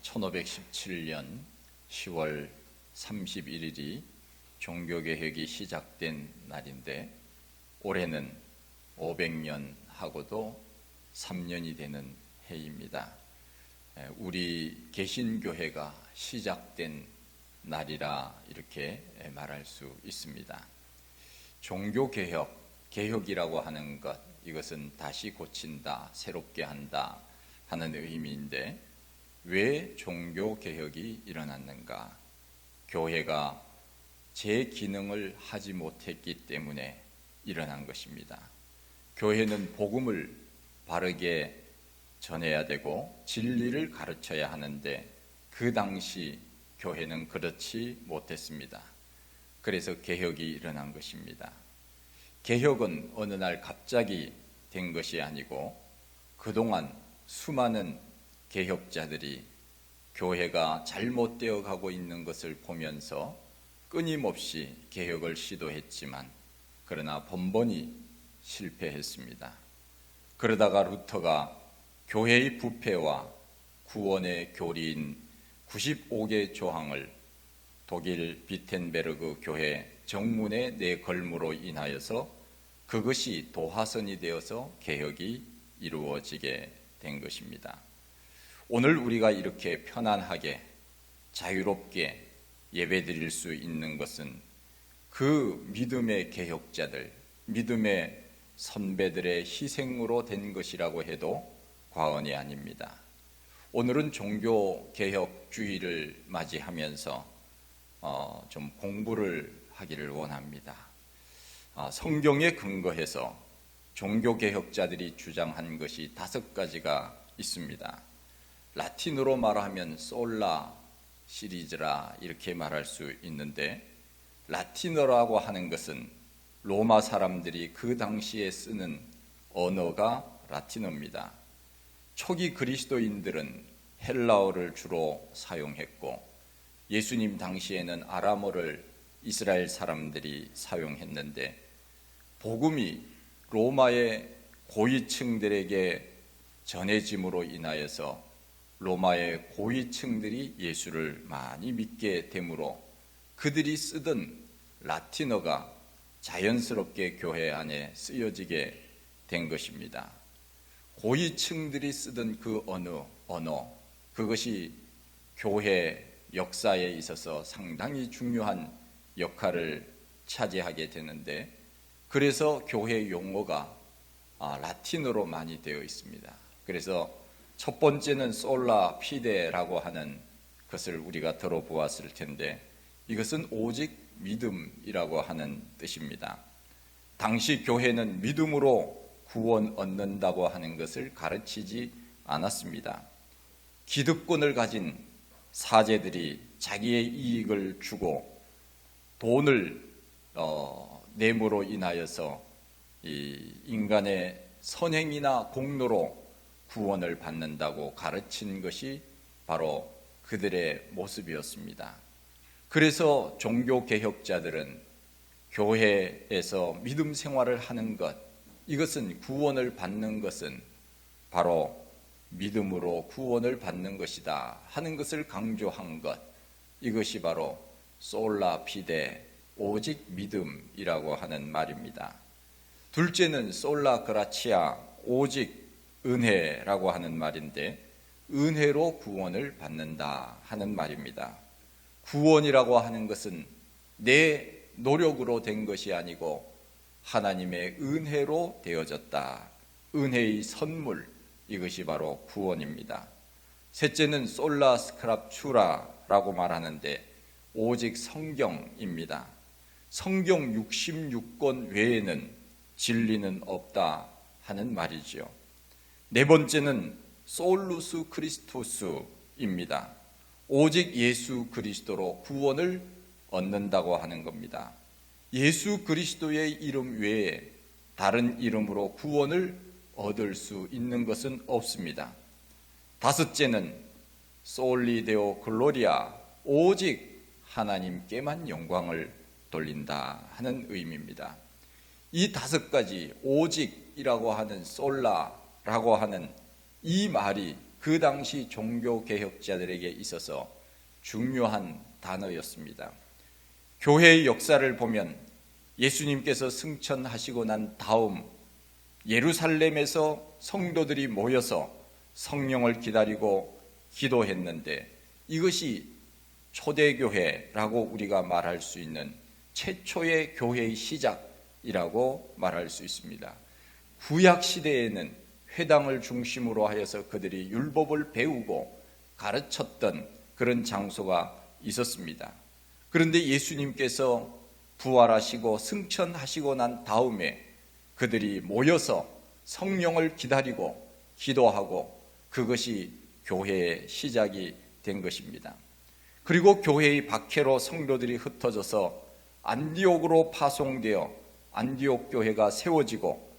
1517년 10월 31일이 종교개혁이 시작된 날인데 올해는 500년 하고도 3년이 되는 해입니다. 우리 개신교회가 시작된 날이라 이렇게 말할 수 있습니다. 종교개혁, 개혁이라고 하는 것, 이것은 다시 고친다, 새롭게 한다 하는 의미인데 왜 종교개혁이 일어났는가? 교회가 제 기능을 하지 못했기 때문에 일어난 것입니다. 교회는 복음을 바르게 전해야 되고 진리를 가르쳐야 하는데 그 당시 교회는 그렇지 못했습니다. 그래서 개혁이 일어난 것입니다. 개혁은 어느 날 갑자기 된 것이 아니고 그동안 수많은 개혁자들이 교회가 잘못되어 가고 있는 것을 보면서 끊임없이 개혁을 시도했지만 그러나 번번이 실패했습니다. 그러다가 루터가 교회의 부패와 구원의 교리인 95개 조항을 독일 비텐베르그 교회 정문에 내걸므로 인하여서 그것이 도화선이 되어서 개혁이 이루어지게 된 것입니다. 오늘 우리가 이렇게 편안하게 자유롭게 예배드릴 수 있는 것은 그 믿음의 개혁자들, 믿음의 선배들의 희생으로 된 것이라고 해도 과언이 아닙니다. 오늘은 종교개혁주의를 맞이하면서 좀 공부를 하기를 원합니다. 성경에 근거해서 종교개혁자들이 주장한 것이 5가지가 있습니다. 라틴어로 말하면 솔라 시리즈라 이렇게 말할 수 있는데 라틴어라고 하는 것은 로마 사람들이 그 당시에 쓰는 언어가 라틴어입니다. 초기 그리스도인들은 헬라어를 주로 사용했고 예수님 당시에는 아람어를 이스라엘 사람들이 사용했는데 복음이 로마의 고위층들에게 전해짐으로 인하여서 로마의 고위층들이 예수를 많이 믿게 되므로 그들이 쓰던 라틴어가 자연스럽게 교회 안에 쓰여지게 된 것입니다. 고위층들이 쓰던 그 언어, 그것이 교회 역사에 있어서 상당히 중요한 역할을 차지하게 되는데 그래서 교회 용어가 라틴어로 많이 되어 있습니다. 그래서 첫 번째는 솔라 피데라고 하는 것을 우리가 들어보았을 텐데 이것은 오직 믿음이라고 하는 뜻입니다. 당시 교회는 믿음으로 구원 얻는다고 하는 것을 가르치지 않았습니다. 기득권을 가진 사제들이 자기의 이익을 주고 돈을 내므로 인하여서 이 인간의 선행이나 공로로 구원을 받는다고 가르친 것이 바로 그들의 모습이었습니다. 그래서 종교개혁자들은 교회에서 믿음 생활을 하는 것, 이것은 구원을 받는 것은 바로 믿음으로 구원을 받는 것이다 하는 것을 강조한 것, 이것이 바로 솔라 피데, 오직 믿음이라고 하는 말입니다. 둘째는 솔라 그라치아, 오직 은혜라고 하는 말인데 은혜로 구원을 받는다 하는 말입니다. 구원이라고 하는 것은 내 노력으로 된 것이 아니고 하나님의 은혜로 되어졌다. 은혜의 선물, 이것이 바로 구원입니다. 셋째는 솔라 스크랍추라라고 말하는데 오직 성경입니다. 성경 66권 외에는 진리는 없다 하는 말이지요. 네 번째는 솔루스 크리스토스입니다. 오직 예수 그리스도로 구원을 얻는다고 하는 겁니다. 예수 그리스도의 이름 외에 다른 이름으로 구원을 얻을 수 있는 것은 없습니다. 다섯째는 솔리 데오 글로리아, 오직 하나님께만 영광을 돌린다 하는 의미입니다. 이 5가지 오직이라고 하는 솔라라고 하는 이 말이 그 당시 종교개혁자들에게 있어서 중요한 단어였습니다. 교회의 역사를 보면 예수님께서 승천하시고 난 다음 예루살렘에서 성도들이 모여서 성령을 기다리고 기도했는데, 이것이 초대교회라고 우리가 말할 수 있는 최초의 교회의 시작이라고 말할 수 있습니다. 구약 시대에는 회당을 중심으로 하여서 그들이 율법을 배우고 가르쳤던 그런 장소가 있었습니다. 그런데 예수님께서 부활하시고 승천하시고 난 다음에 그들이 모여서 성령을 기다리고 기도하고, 그것이 교회의 시작이 된 것입니다. 그리고 교회의 박해로 성도들이 흩어져서 안디옥으로 파송되어 안디옥 교회가 세워지고,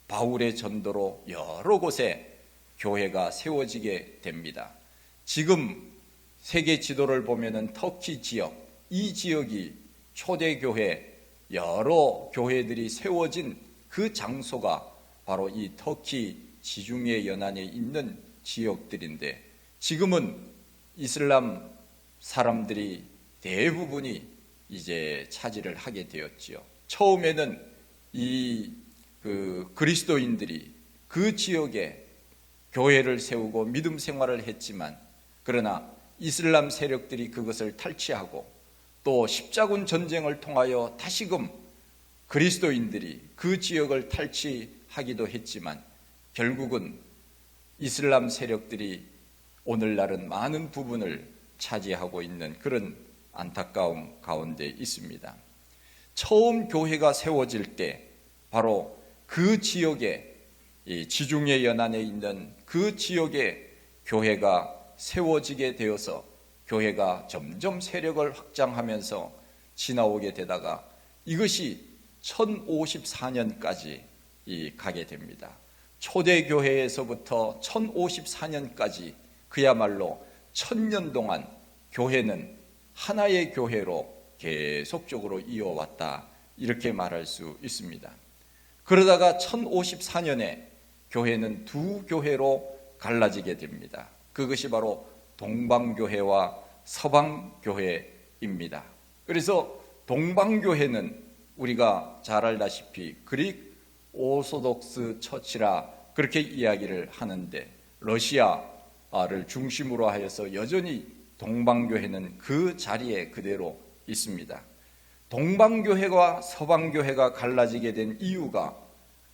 바울의 전도로 여러 곳에 교회가 세워지게 됩니다. 지금 세계 지도를 보면은 터키 지역, 이 지역이 초대교회 여러 교회들이 세워진 그 장소가 바로 이 터키 지중해 연안에 있는 지역들인데, 지금은 이슬람 사람들이 대부분이 이제 차지를 하게 되었지요. 처음에는 그리스도인들이 그 지역에 교회를 세우고 믿음 생활을 했지만, 그러나 이슬람 세력들이 그것을 탈취하고 또 십자군 전쟁을 통하여 다시금 그리스도인들이 그 지역을 탈취하기도 했지만, 결국은 이슬람 세력들이 오늘날은 많은 부분을 차지하고 있는 그런 안타까움 가운데 있습니다. 처음 교회가 세워질 때 바로 그 지역에, 이 지중해 연안에 있는 그 지역에 교회가 세워지게 되어서 교회가 점점 세력을 확장하면서 지나오게 되다가 이것이 1054년까지 가게 됩니다. 초대교회에서부터 1054년까지 그야말로 1000년 동안 교회는 하나의 교회로 계속적으로 이어왔다, 이렇게 말할 수 있습니다. 그러다가 1054년에 교회는 두 교회로 갈라지게 됩니다. 그것이 바로 동방교회와 서방교회입니다. 그래서 동방교회는 우리가 잘 알다시피 그릭 오소독스 처치라 그렇게 이야기를 하는데, 러시아를 중심으로 하여서 여전히 동방교회는 그 자리에 그대로 있습니다. 동방교회와 서방교회가 갈라지게 된 이유가,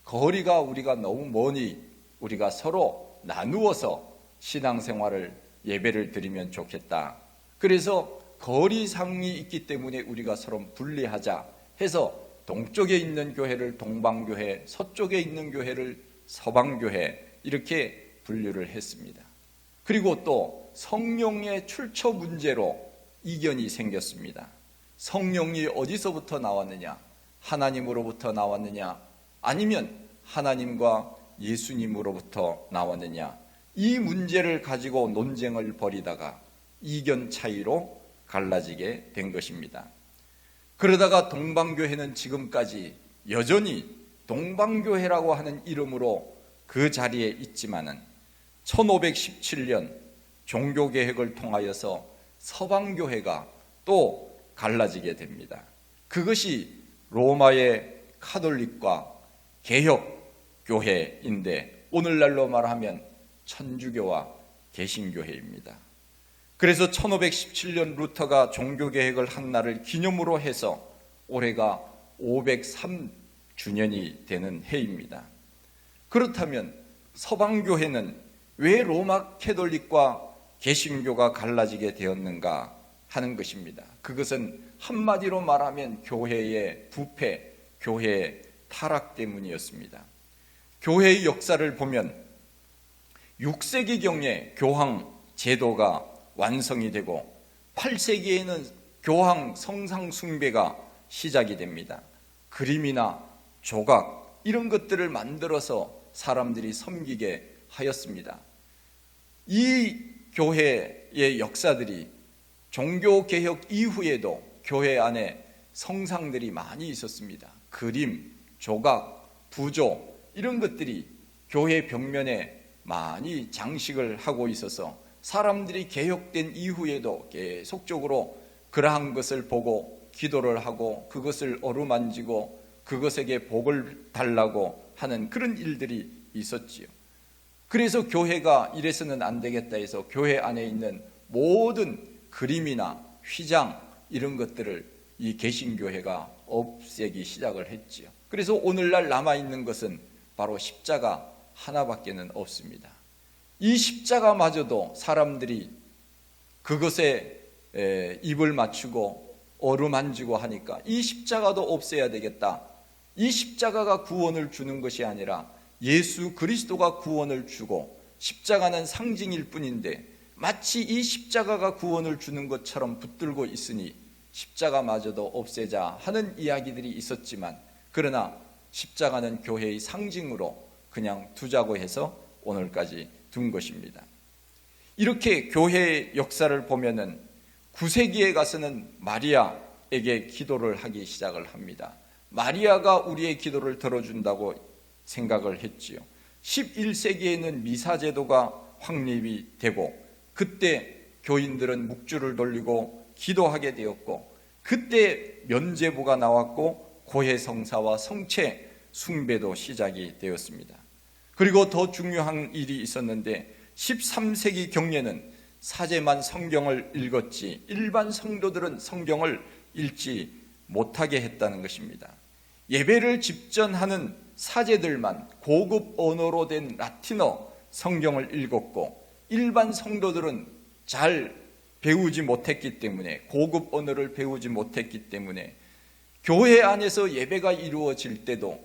거리가 우리가 너무 머니 우리가 서로 나누어서 신앙생활을 예배를 드리면 좋겠다, 그래서 거리상이 있기 때문에 우리가 서로 분리하자 해서 동쪽에 있는 교회를 동방교회, 서쪽에 있는 교회를 서방교회, 이렇게 분류를 했습니다. 그리고 또 성령의 출처 문제로 이견이 생겼습니다. 성령이 어디서부터 나왔느냐, 하나님으로부터 나왔느냐, 아니면 하나님과 예수님으로부터 나왔느냐, 이 문제를 가지고 논쟁을 벌이다가 이견 차이로 갈라지게 된 것입니다. 그러다가 동방교회는 지금까지 여전히 동방교회라고 하는 이름으로 그 자리에 있지만은 1517년 종교개혁을 통하여서 서방교회가 또 갈라지게 됩니다. 그것이 로마의 카톨릭과 개혁교회인데, 오늘날로 말하면 천주교와 개신교회입니다. 그래서 1517년 루터가 종교개혁을 한 날을 기념으로 해서 올해가 503주년이 되는 해입니다. 그렇다면 서방교회는 왜 로마 캐톨릭과 개신교가 갈라지게 되었는가 하는 것입니다. 그것은 한마디로 말하면 교회의 부패, 교회의 타락 때문이었습니다. 교회의 역사를 보면 6세기경에 교황 제도가 완성이 되고 8세기에는 교황 성상 숭배가 시작이 됩니다. 그림이나 조각 이런 것들을 만들어서 사람들이 섬기게 하였습니다. 이 교회의 역사들이 종교개혁 이후에도 교회 안에 성상들이 많이 있었습니다. 그림, 조각, 부조 이런 것들이 교회 벽면에 많이 장식을 하고 있어서 사람들이 개혁된 이후에도 계속적으로 그러한 것을 보고 기도를 하고 그것을 어루만지고 그것에게 복을 달라고 하는 그런 일들이 있었지요. 그래서 교회가 이래서는 안 되겠다 해서 교회 안에 있는 모든 그림이나 휘장 이런 것들을 이 개신교회가 없애기 시작을 했지요. 그래서 오늘날 남아있는 것은 바로 십자가 하나밖에는 없습니다. 이 십자가마저도 사람들이 그것에 입을 맞추고 어루만지고 하니까 이 십자가도 없애야 되겠다. 이 십자가가 구원을 주는 것이 아니라 예수 그리스도가 구원을 주고 십자가는 상징일 뿐인데 마치 이 십자가가 구원을 주는 것처럼 붙들고 있으니 십자가마저도 없애자 하는 이야기들이 있었지만, 그러나 십자가는 교회의 상징으로 그냥 두자고 해서 오늘까지 둔 것입니다. 이렇게 교회의 역사를 보면은 9세기에 가서는 마리아에게 기도를 하기 시작을 합니다. 마리아가 우리의 기도를 들어준다고 생각을 했지요. 11세기에는 미사제도가 확립이 되고 그때 교인들은 묵주를 돌리고 기도하게 되었고, 그때 면죄부가 나왔고 고해성사와 성체 숭배도 시작이 되었습니다. 그리고 더 중요한 일이 있었는데 13세기 경에는 사제만 성경을 읽었지 일반 성도들은 성경을 읽지 못하게 했다는 것입니다. 예배를 집전하는 사제들만 고급 언어로 된 라틴어 성경을 읽었고 일반 성도들은 잘 배우지 못했기 때문에, 고급 언어를 배우지 못했기 때문에 교회 안에서 예배가 이루어질 때도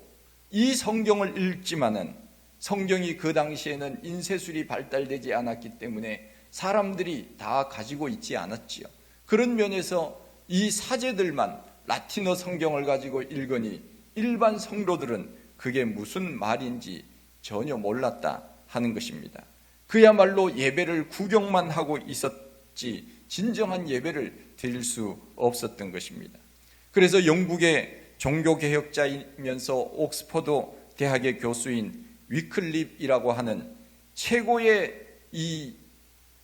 이 성경을 읽지만은 성경이 그 당시에는 인쇄술이 발달되지 않았기 때문에 사람들이 다 가지고 있지 않았지요. 그런 면에서 이 사제들만 라틴어 성경을 가지고 읽으니 일반 성도들은 그게 무슨 말인지 전혀 몰랐다 하는 것입니다. 그야말로 예배를 구경만 하고 있었지 진정한 예배를 드릴 수 없었던 것입니다. 그래서 영국의 종교개혁자이면서 옥스퍼드 대학의 교수인 위클립이라고 하는 최고의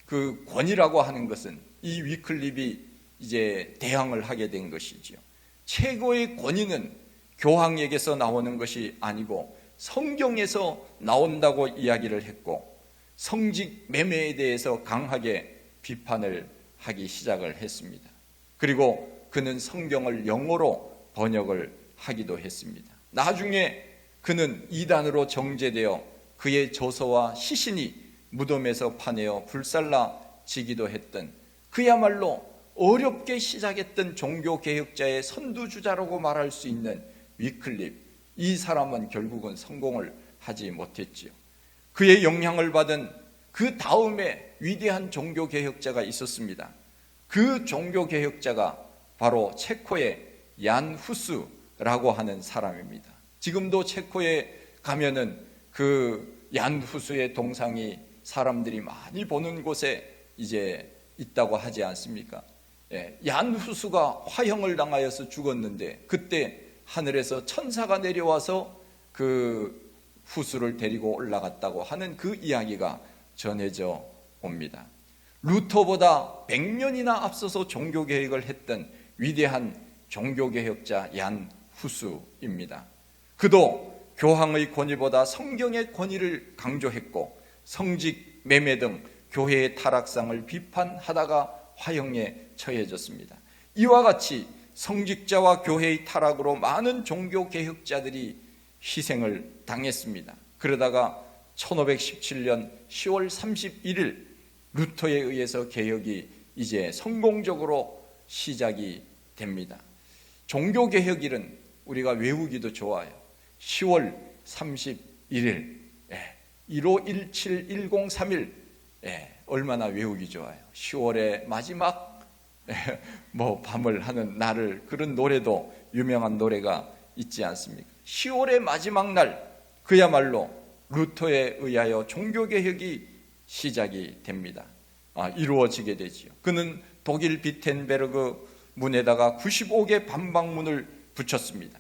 그 권위라고 하는 것은 이 위클립이 이제 대항을 하게 된 것이지요. 최고의 권위는 교황에게서 나오는 것이 아니고 성경에서 나온다고 이야기를 했고, 성직 매매에 대해서 강하게 비판을 하기 시작을 했습니다. 그리고 그는 성경을 영어로 번역을 하기도 했습니다. 나중에 그는 이단으로 정죄되어 그의 저서와 시신이 무덤에서 파내어 불살라지기도 했던, 그야말로 어렵게 시작했던 종교개혁자의 선두주자라고 말할 수 있는 위클립, 이 사람은 결국은 성공을 하지 못했지요. 그의 영향을 받은 그 다음에 위대한 종교개혁자가 있었습니다. 그 종교개혁자가 바로 체코의 얀 후스라고 하는 사람입니다. 지금도 체코에 가면은 그 얀 후스의 동상이 사람들이 많이 보는 곳에 이제 있다고 하지 않습니까? 얀 후스가 화형을 당하여서 죽었는데 그때 하늘에서 천사가 내려와서 그 후스를 데리고 올라갔다고 하는 그 이야기가 전해져 옵니다. 루터보다 100년이나 앞서서 종교개혁을 했던 위대한 종교개혁자 얀 후스입니다. 그도 교황의 권위보다 성경의 권위를 강조했고 성직 매매 등 교회의 타락상을 비판하다가 화형에 처해졌습니다. 이와 같이 성직자와 교회의 타락으로 많은 종교개혁자들이 희생을 당했습니다. 그러다가 1517년 10월 31일 루터에 의해서 개혁이 이제 성공적으로 시작이 됩니다. 종교개혁일은 우리가 외우기도 좋아요. 10월 31일 15171031 얼마나 외우기 좋아요. 10월의 마지막 밤을 하는 날을, 그런 노래도 유명한 노래가 있지 않습니까? 10월의 마지막 날, 그야말로 루터에 의하여 종교개혁이 시작이 됩니다. 이루어지게 되지요. 그는 독일 비텐베르그 문에다가 95개 반박문을 붙였습니다.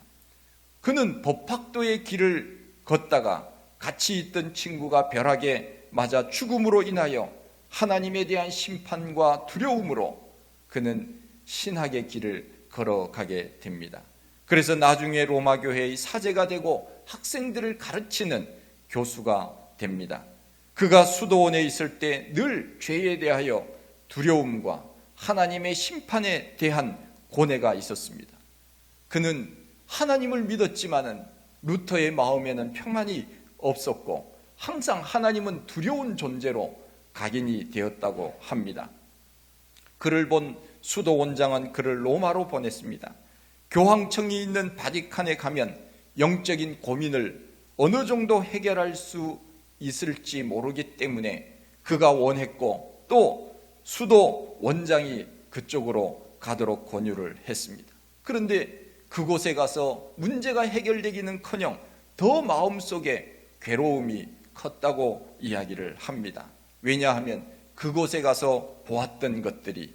그는 법학도의 길을 걷다가 같이 있던 친구가 벼락에 맞아 죽음으로 인하여 하나님에 대한 심판과 두려움으로 그는 신학의 길을 걸어가게 됩니다. 그래서 나중에 로마 교회의 사제가 되고 학생들을 가르치는 교수가 됩니다. 그가 수도원에 있을 때 늘 죄에 대하여 두려움과 하나님의 심판에 대한 고뇌가 있었습니다. 그는 하나님을 믿었지만은 루터의 마음에는 평안이 없었고 항상 하나님은 두려운 존재로 각인이 되었다고 합니다. 그를 본 수도 원장은 그를 로마로 보냈습니다. 교황청이 있는 바티칸에 가면 영적인 고민을 어느 정도 해결할 수 있을지 모르기 때문에 그가 원했고 또 수도 원장이 그쪽으로 가도록 권유를 했습니다. 그런데 그곳에 가서 문제가 해결되기는커녕 더 마음속에 괴로움이 컸다고 이야기를 합니다. 왜냐하면 그곳에 가서 보았던 것들이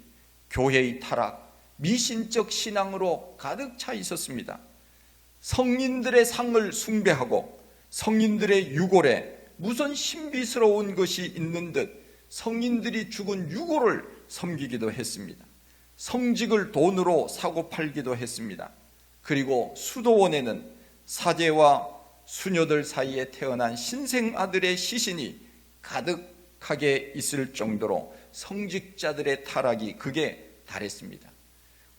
교회의 타락, 미신적 신앙으로 가득 차 있었습니다. 성인들의 상을 숭배하고 성인들의 유골에 무슨 신비스러운 것이 있는 듯 성인들이 죽은 유골을 섬기기도 했습니다. 성직을 돈으로 사고 팔기도 했습니다. 그리고 수도원에는 사제와 수녀들 사이에 태어난 신생아들의 시신이 가득하게 있을 정도로 성직자들의 타락이 극에 달했습니다.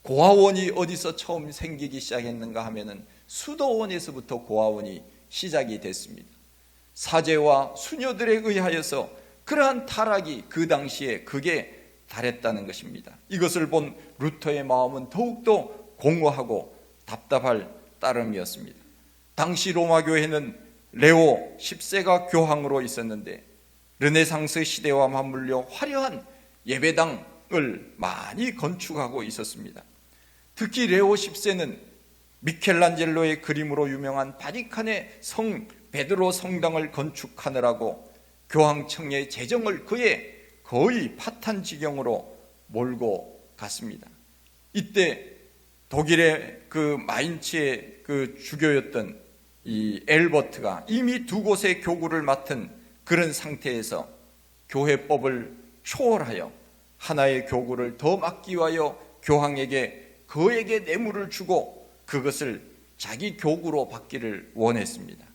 고아원이 어디서 처음 생기기 시작했는가 하면은 수도원에서부터 고아원이 시작이 됐습니다. 사제와 수녀들에 의하여서 그러한 타락이 그 당시에 극에 달했다는 것입니다. 이것을 본 루터의 마음은 더욱더 공허하고 답답할 따름이었습니다. 당시 로마 교회는 레오 10세가 교황으로 있었는데 르네상스 시대와 맞물려 화려한 예배당을 많이 건축하고 있었습니다. 특히 레오 10세는 미켈란젤로의 그림으로 유명한 바티칸의 성 베드로 성당을 건축하느라고 교황청의 재정을 그의 거의 파탄 지경으로 몰고 갔습니다. 이때 독일의 그 마인츠의 그 주교였던 이 엘버트가 이미 두 곳의 교구를 맡은 그런 상태에서 교회법을 초월하여 하나의 교구를 더 맡기 위하여 교황에게 그에게 뇌물을 주고 그것을 자기 교구로 받기를 원했습니다.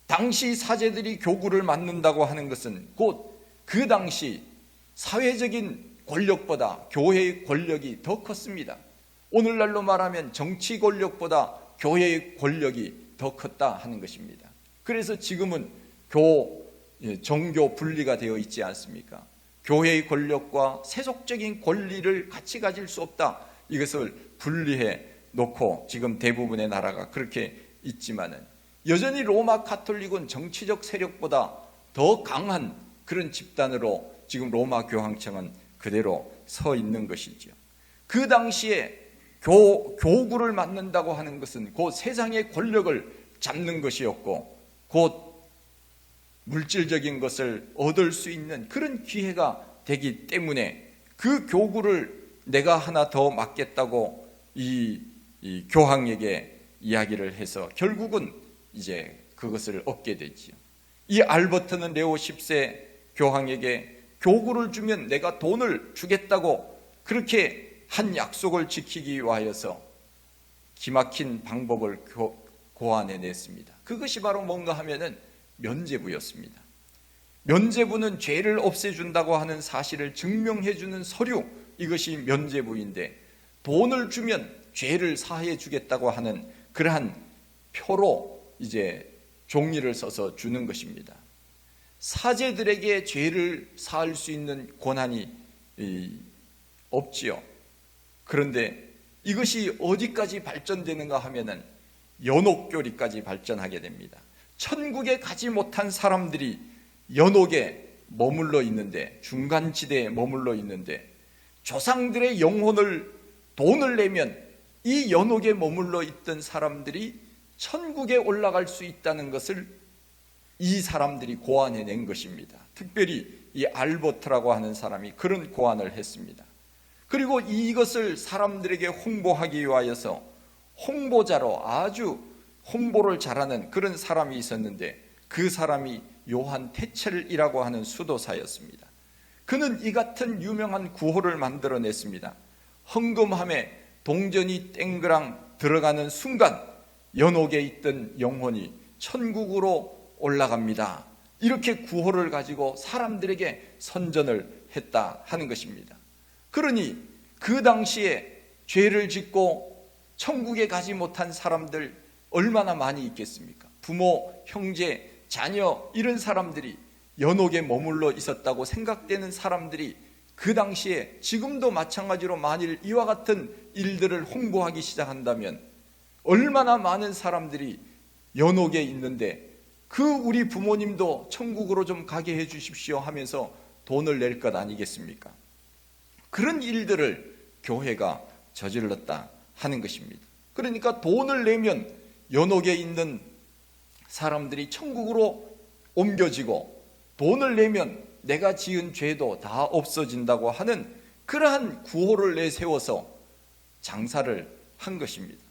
당시 사제들이 교구를 맡는다고 하는 것은 곧 그 당시 사회적인 권력보다 교회의 권력이 더 컸습니다. 오늘날로 말하면 정치 권력보다 교회의 권력이 더 컸다 하는 것입니다. 그래서 지금은 정교 분리가 되어 있지 않습니까? 교회의 권력과 세속적인 권리를 같이 가질 수 없다. 이것을 분리해 놓고 지금 대부분의 나라가 그렇게 있지만은 여전히 로마 가톨릭은 정치적 세력보다 더 강한 그런 집단으로 지금 로마 교황청은 그대로 서 있는 것이죠. 그 당시에 교구를 맡는다고 하는 것은 곧 세상의 권력을 잡는 것이었고 곧 물질적인 것을 얻을 수 있는 그런 기회가 되기 때문에 그 교구를 내가 하나 더 맡겠다고 이 교황에게 이야기를 해서 결국은 이제 그것을 얻게 되지요. 이 알버트는 레오 10세 교황에게 교구를 주면 내가 돈을 주겠다고 그렇게 한 약속을 지키기 위하여서 기막힌 방법을 고안해냈습니다. 그것이 바로 뭔가 하면은 면죄부였습니다. 면죄부는 죄를 없애준다고 하는 사실을 증명해주는 서류, 이것이 면죄부인데 돈을 주면 죄를 사해 주겠다고 하는 그러한 표로 이제 종이를 써서 주는 것입니다. 사제들에게 죄를 사할 수 있는 권한이 없지요. 그런데 이것이 어디까지 발전되는가 하면은 연옥교리까지 발전하게 됩니다. 천국에 가지 못한 사람들이 연옥에 머물러 있는데, 중간지대에 머물러 있는데 조상들의 영혼을 돈을 내면 이 연옥에 머물러 있던 사람들이 천국에 올라갈 수 있다는 것을 이 사람들이 고안해낸 것입니다. 특별히 이 알버트라고 하는 사람이 그런 고안을 했습니다. 그리고 이것을 사람들에게 홍보하기 위하여서 홍보자로 아주 홍보를 잘하는 그런 사람이 있었는데 그 사람이 요한 테첼이라고 하는 수도사였습니다. 그는 이 같은 유명한 구호를 만들어냈습니다. 헌금함에 동전이 땡그랑 들어가는 순간 연옥에 있던 영혼이 천국으로 올라갑니다. 이렇게 구호를 가지고 사람들에게 선전을 했다 하는 것입니다. 그러니 그 당시에 죄를 짓고 천국에 가지 못한 사람들 얼마나 많이 있겠습니까? 부모, 형제, 자녀 이런 사람들이 연옥에 머물러 있었다고 생각되는 사람들이 그 당시에 지금도 마찬가지로 만일 이와 같은 일들을 홍보하기 시작한다면 얼마나 많은 사람들이 연옥에 있는데 그 우리 부모님도 천국으로 좀 가게 해 주십시오 하면서 돈을 낼 것 아니겠습니까? 그런 일들을 교회가 저질렀다 하는 것입니다. 그러니까 돈을 내면 연옥에 있는 사람들이 천국으로 옮겨지고 돈을 내면 내가 지은 죄도 다 없어진다고 하는 그러한 구호를 내세워서 장사를 한 것입니다.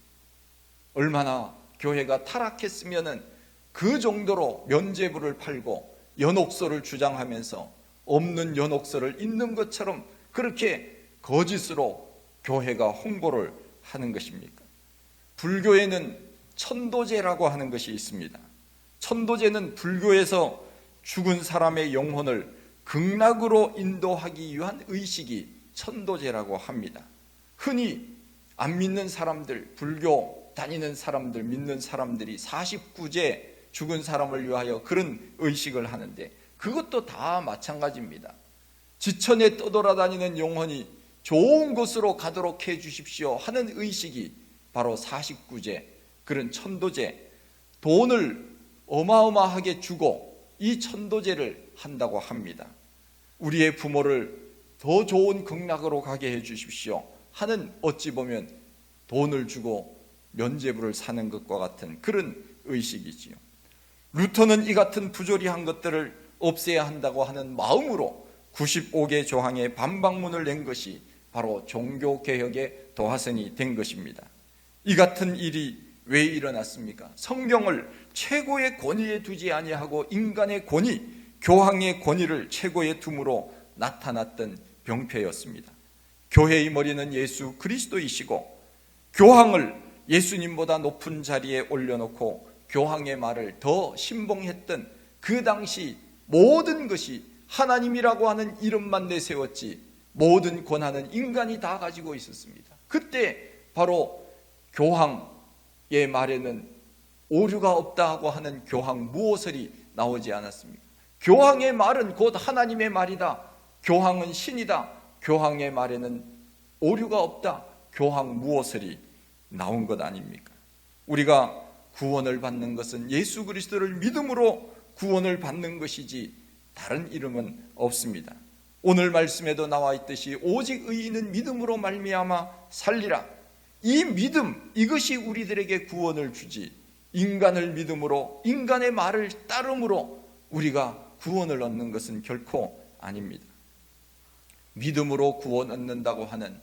얼마나 교회가 타락했으면은 그 정도로 면죄부를 팔고 연옥소를 주장하면서 없는 연옥소를 있는 것처럼 그렇게 거짓으로 교회가 홍보를 하는 것입니까? 불교에는 천도제라고 하는 것이 있습니다. 천도제는 불교에서 죽은 사람의 영혼을 극락으로 인도하기 위한 의식이 천도제라고 합니다. 흔히 안 믿는 사람들, 불교 다니는 사람들, 믿는 사람들이 49제 죽은 사람을 위하여 그런 의식을 하는데 그것도 다 마찬가지입니다. 지천에 떠돌아다니는 영혼이 좋은 곳으로 가도록 해 주십시오 하는 의식이 바로 49제, 그런 천도제, 돈을 어마어마하게 주고 이 천도제를 한다고 합니다. 우리의 부모를 더 좋은 극락으로 가게 해 주십시오 하는 어찌 보면 돈을 주고 면죄부를 사는 것과 같은 그런 의식이지요. 루터는 이 같은 부조리한 것들을 없애야 한다고 하는 마음으로 95개 조항의 반박문을 낸 것이 바로 종교개혁의 도화선이 된 것입니다. 이 같은 일이 왜 일어났습니까? 성경을 최고의 권위에 두지 아니하고 인간의 권위, 교황의 권위를 최고에 둠으로 나타났던 병폐였습니다. 교회의 머리는 예수 그리스도이시고 교황을 예수님보다 높은 자리에 올려놓고 교황의 말을 더 신봉했던 그 당시 모든 것이 하나님이라고 하는 이름만 내세웠지 모든 권한은 인간이 다 가지고 있었습니다. 그때 바로 교황의 말에는 오류가 없다고 하는 교황 무오설이 나오지 않았습니까? 교황의 말은 곧 하나님의 말이다. 교황은 신이다. 교황의 말에는 오류가 없다. 교황 무오설이 나온 것 아닙니까? 우리가 구원을 받는 것은 예수 그리스도를 믿음으로 구원을 받는 것이지 다른 이름은 없습니다. 오늘 말씀에도 나와 있듯이 오직 의인은 믿음으로 말미암아 살리라. 이 믿음, 이것이 우리들에게 구원을 주지 인간을 믿음으로 인간의 말을 따름으로 우리가 구원을 얻는 것은 결코 아닙니다. 믿음으로 구원 얻는다고 하는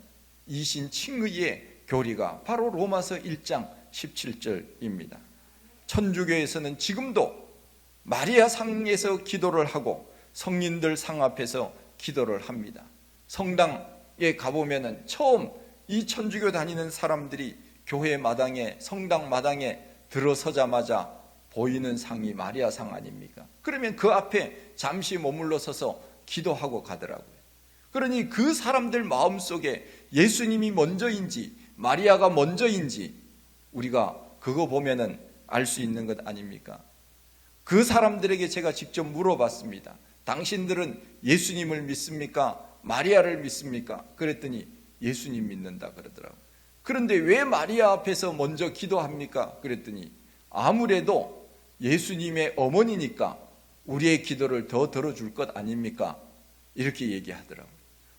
이신칭의의 교리가 바로 로마서 1장 17절입니다. 천주교에서는 지금도 마리아 상에서 기도를 하고 성인들 상 앞에서 기도를 합니다. 성당에 가보면은 처음 이 천주교 다니는 사람들이 교회 마당에, 성당 마당에 들어서자마자 보이는 상이 마리아 상 아닙니까? 그러면 그 앞에 잠시 머물러 서서 기도하고 가더라고요. 그러니 그 사람들 마음속에 예수님이 먼저인지 마리아가 먼저인지 우리가 그거 보면은 알 수 있는 것 아닙니까? 그 사람들에게 제가 직접 물어봤습니다. 당신들은 예수님을 믿습니까? 마리아를 믿습니까? 그랬더니 예수님 믿는다 그러더라고요. 그런데 왜 마리아 앞에서 먼저 기도합니까? 그랬더니 아무래도 예수님의 어머니니까 우리의 기도를 더 들어줄 것 아닙니까? 이렇게 얘기하더라고요.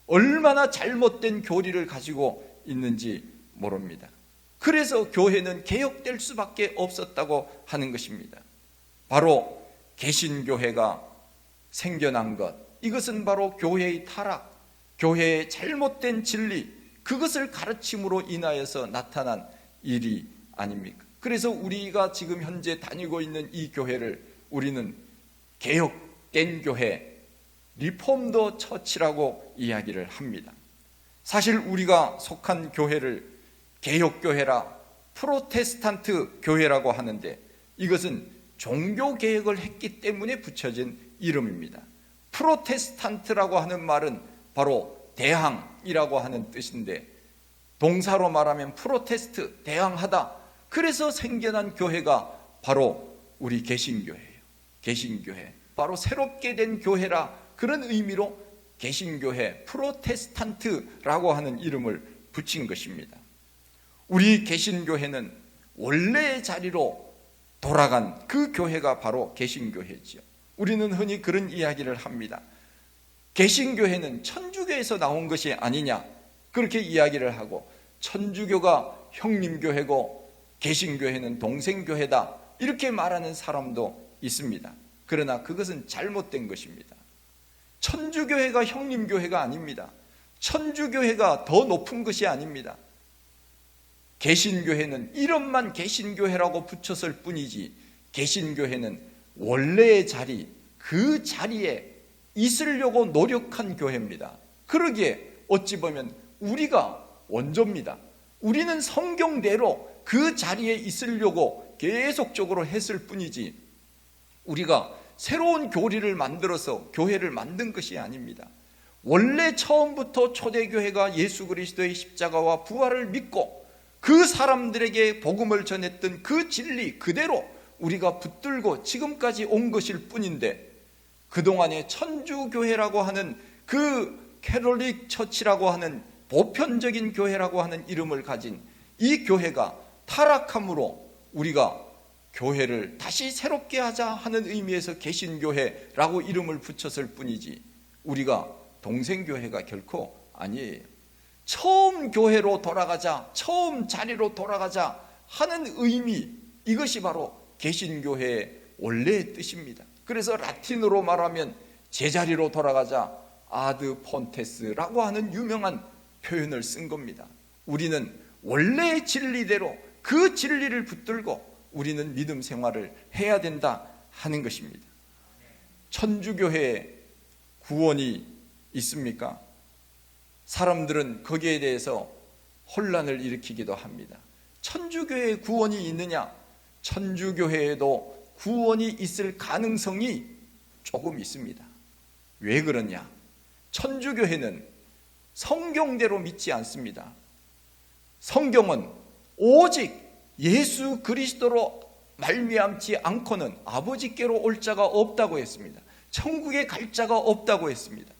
얼마나 잘못된 교리를 가지고 있는지 모릅니다. 그래서 교회는 개혁될 수밖에 없었다고 하는 것입니다. 바로 개신교회가 생겨난 것, 이것은 바로 교회의 타락, 교회의 잘못된 진리, 그것을 가르침으로 인하여서 나타난 일이 아닙니까? 그래서 우리가 지금 현재 다니고 있는 이 교회를 우리는 개혁된 교회, 리폼더 처치라고 이야기를 합니다. 사실 우리가 속한 교회를 개혁교회라 프로테스탄트 교회라고 하는데, 이것은 종교개혁을 했기 때문에 붙여진 이름입니다. 프로테스탄트라고 하는 말은 바로 대항이라고 하는 뜻인데, 동사로 말하면 프로테스트, 대항하다. 그래서 생겨난 교회가 바로 우리 개신교회예요. 개신교회, 바로 새롭게 된 교회라, 그런 의미로 개신교회, 프로테스탄트라고 하는 이름을 붙인 것입니다. 우리 개신교회는 원래의 자리로 돌아간 그 교회가 바로 개신교회지요. 우리는 흔히 그런 이야기를 합니다. 개신교회는 천주교에서 나온 것이 아니냐, 그렇게 이야기를 하고, 천주교가 형님교회고 개신교회는 동생교회다, 이렇게 말하는 사람도 있습니다. 그러나 그것은 잘못된 것입니다. 천주교회가 형님교회가 아닙니다. 천주교회가 더 높은 것이 아닙니다. 개신교회는 이름만 개신교회라고 붙였을 뿐이지, 개신교회는 원래의 자리, 그 자리에 있으려고 노력한 교회입니다. 그러기에 어찌 보면 우리가 원조입니다. 우리는 성경대로 그 자리에 있으려고 계속적으로 했을 뿐이지, 우리가 새로운 교리를 만들어서 교회를 만든 것이 아닙니다. 원래 처음부터 초대교회가 예수 그리스도의 십자가와 부활을 믿고 그 사람들에게 복음을 전했던 그 진리 그대로 우리가 붙들고 지금까지 온 것일 뿐인데, 그동안에 천주교회라고 하는 그 캐톨릭 처치라고 하는 보편적인 교회라고 하는 이름을 가진 이 교회가 타락함으로 우리가 교회를 다시 새롭게 하자 하는 의미에서 개신교회라고 이름을 붙였을 뿐이지, 우리가 동생교회가 결코 아니에요. 처음 교회로 돌아가자, 처음 자리로 돌아가자 하는 의미, 이것이 바로 개신교회의 원래의 뜻입니다. 그래서 라틴어로 말하면 제자리로 돌아가자, 아드 폰테스라고 하는 유명한 표현을 쓴 겁니다. 우리는 원래의 진리대로 그 진리를 붙들고 우리는 믿음 생활을 해야 된다 하는 것입니다. 천주교회에 구원이 있습니까? 사람들은 거기에 대해서 혼란을 일으키기도 합니다. 천주교회에 구원이 있느냐? 천주교회에도 구원이 있을 가능성이 조금 있습니다. 왜 그러냐? 천주교회는 성경대로 믿지 않습니다. 성경은 오직 예수 그리스도로 말미암지 않고는 아버지께로 올 자가 없다고 했습니다. 천국에 갈 자가 없다고 했습니다.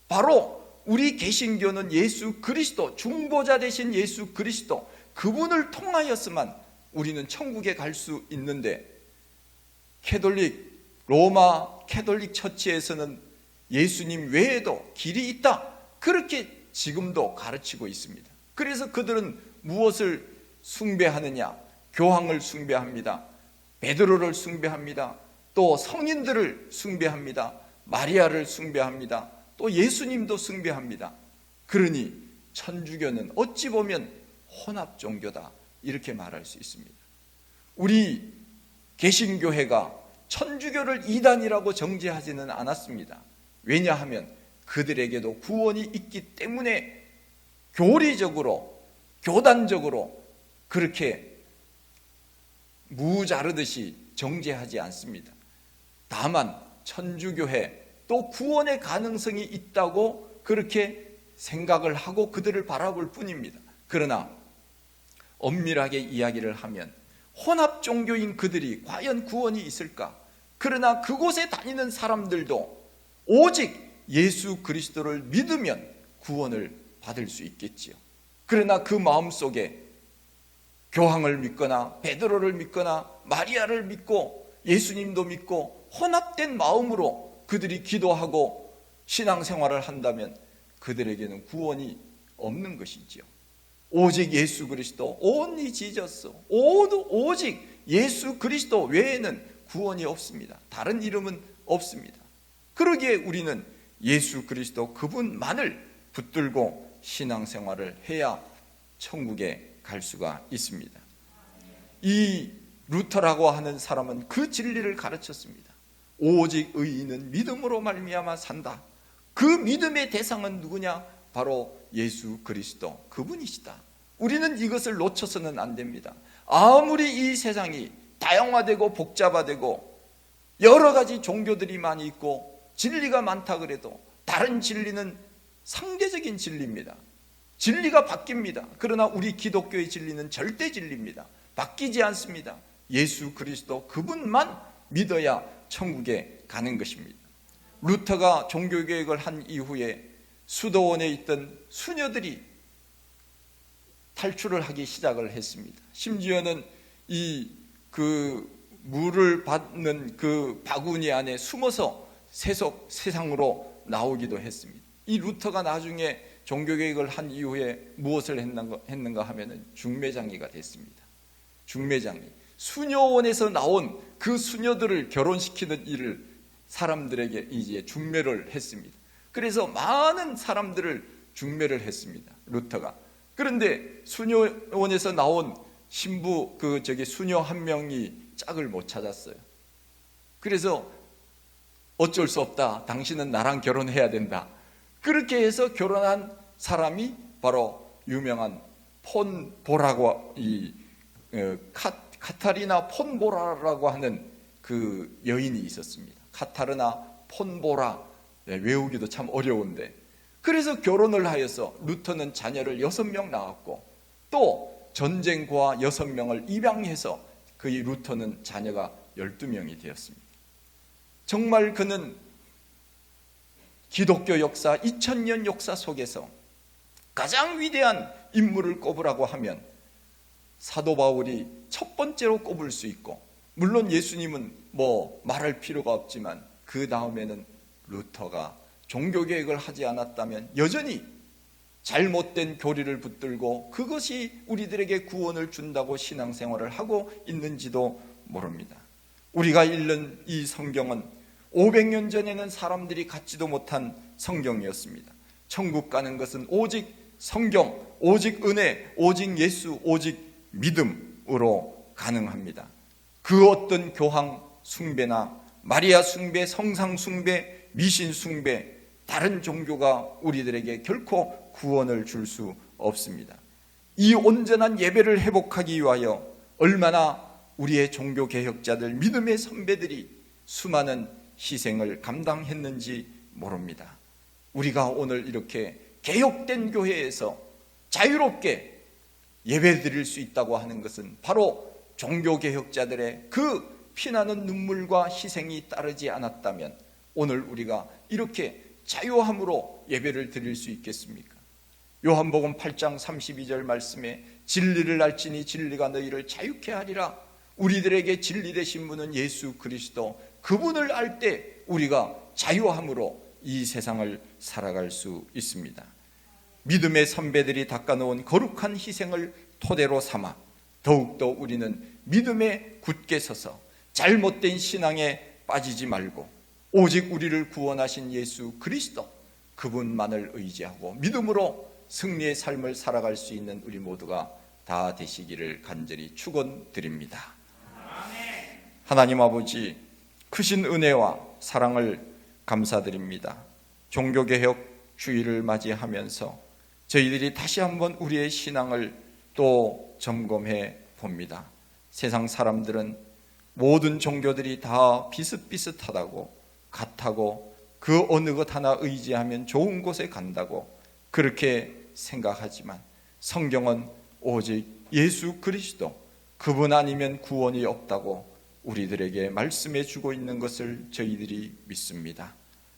바로 우리 개신교는 예수 그리스도, 중보자 되신 예수 그리스도, 그분을 통하여서만 우리는 천국에 갈 수 있는데, 로마 캐톨릭 처치에서는 예수님 외에도 길이 있다, 그렇게 지금도 가르치고 있습니다. 그래서 그들은 무엇을 숭배하느냐? 교황을 숭배합니다. 베드로를 숭배합니다. 또 성인들을 숭배합니다. 마리아를 숭배합니다. 또 예수님도 숭배합니다. 그러니 천주교는 어찌 보면 혼합 종교다, 이렇게 말할 수 있습니다. 우리 개신교회가 천주교를 이단이라고 정죄하지는 않았습니다. 왜냐하면 그들에게도 구원이 있기 때문에 교리적으로, 교단적으로 그렇게 무자르듯이 정죄하지 않습니다. 다만 천주교회 또 구원의 가능성이 있다고 그렇게 생각을 하고 그들을 바라볼 뿐입니다. 그러나 엄밀하게 이야기를 하면 혼합 종교인 그들이 과연 구원이 있을까? 그러나 그곳에 다니는 사람들도 오직 예수 그리스도를 믿으면 구원을 받을 수 있겠지요. 그러나 그 마음속에 교황을 믿거나 베드로를 믿거나 마리아를 믿고 예수님도 믿고 혼합된 마음으로 그들이 기도하고 신앙생활을 한다면 그들에게는 구원이 없는 것이지요. 오직 예수 그리스도, only Jesus, 오직 예수 그리스도 외에는 구원이 없습니다. 다른 이름은 없습니다. 그러기에 우리는 예수 그리스도 그분만을 붙들고 신앙생활을 해야 천국에 갈 수가 있습니다. 이 루터라고 하는 사람은 그 진리를 가르쳤습니다. 오직 의인은 믿음으로 말미암아 산다. 그 믿음의 대상은 누구냐? 바로 예수 그리스도, 그분이시다. 우리는 이것을 놓쳐서는 안 됩니다. 아무리 이 세상이 다양화되고 복잡화되고 여러 가지 종교들이 많이 있고 진리가 많다 그래도 다른 진리는 상대적인 진리입니다. 진리가 바뀝니다. 그러나 우리 기독교의 진리는 절대 진리입니다. 바뀌지 않습니다. 예수 그리스도, 그분만 믿어야 천국에 가는 것입니다. 루터가 종교개혁을 한 이후에 수도원에 있던 수녀들이 탈출을 하기 시작을 했습니다. 심지어는 물을 받는 그 바구니 안에 숨어서 세상으로 나오기도 했습니다. 이 루터가 나중에 종교개혁을 한 이후에 무엇을 했는가 하면은 중매장이가 됐습니다. 중매장이, 수녀원에서 나온 그 수녀들을 결혼시키는 일을 사람들에게 이제 중매를 했습니다. 그래서 많은 사람들을 중매를 했습니다, 루터가. 그런데 수녀원에서 나온 수녀 한 명이 짝을 못 찾았어요. 그래서 어쩔 수 없다, 당신은 나랑 결혼해야 된다. 그렇게 해서 결혼한 사람이 바로 유명한 폰보라고, 카타리나 폰보라라고 하는 그 여인이 있었습니다. 카타르나 폰보라, 외우기도 참 어려운데, 그래서 결혼을 하여서 루터는 자녀를 6명 낳았고, 또 전쟁과 6명을 입양해서 그 루터는 자녀가 12명이 되었습니다. 정말 그는 기독교 역사, 2000년 역사 속에서 가장 위대한 인물을 꼽으라고 하면 사도 바울이 첫 번째로 꼽을 수 있고, 물론 예수님은 말할 필요가 없지만 그 다음에는 루터가 종교개혁을 하지 않았다면 여전히 잘못된 교리를 붙들고 그것이 우리들에게 구원을 준다고 신앙생활을 하고 있는지도 모릅니다. 우리가 읽는 이 성경은 500년 전에는 사람들이 갖지도 못한 성경이었습니다. 천국 가는 것은 오직 성경, 오직 은혜, 오직 예수, 오직 믿음으로 가능합니다. 그 어떤 교황 숭배나 마리아 숭배, 성상 숭배, 미신 숭배, 다른 종교가 우리들에게 결코 구원을 줄 수 없습니다. 이 온전한 예배를 회복하기 위하여 얼마나 우리의 종교 개혁자들, 믿음의 선배들이 수많은 희생을 감당했는지 모릅니다. 우리가 오늘 이렇게 개혁된 교회에서 자유롭게 예배드릴 수 있다고 하는 것은 바로 종교 개혁자들의 그 피나는 눈물과 희생이 따르지 않았다면 오늘 우리가 이렇게 자유함으로 예배를 드릴 수 있겠습니까? 요한복음 8장 32절 말씀에 진리를 알지니 진리가 너희를 자유케 하리라. 우리들에게 진리 되신 분은 예수 그리스도, 그분을 알 때 우리가 자유함으로 이 세상을 살아갈 수 있습니다. 믿음의 선배들이 닦아놓은 거룩한 희생을 토대로 삼아 더욱더 우리는 믿음에 굳게 서서 잘못된 신앙에 빠지지 말고 오직 우리를 구원하신 예수 그리스도, 그분만을 의지하고 믿음으로 승리의 삶을 살아갈 수 있는 우리 모두가 다 되시기를 간절히 축원드립니다. 하나님 아버지, 크신 은혜와 사랑을 감사드립니다. 종교개혁 주의를 맞이하면서 저희들이 다시 한번 우리의 신앙을 또 점검해 봅니다. 세상 사람들은 모든 종교들이 다 비슷비슷하다고, 같다고, 그 어느 것 하나 의지하면 좋은 곳에 간다고 그렇게 생각하지만 성경은 오직 예수 그리스도, 그분 아니면 구원이 없다고 우리들에게 말씀해 주고 있는 것을 저희들이 믿습니다.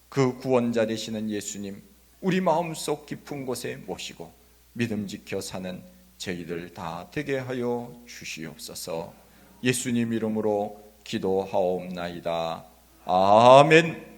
그 구원자 되시는 예수님, 우리 마음속 깊은 곳에 모시고 믿음 지켜 사는 저희들 다 되게 하여 주시옵소서. 예수님 이름으로 기도하옵나이다. 아멘.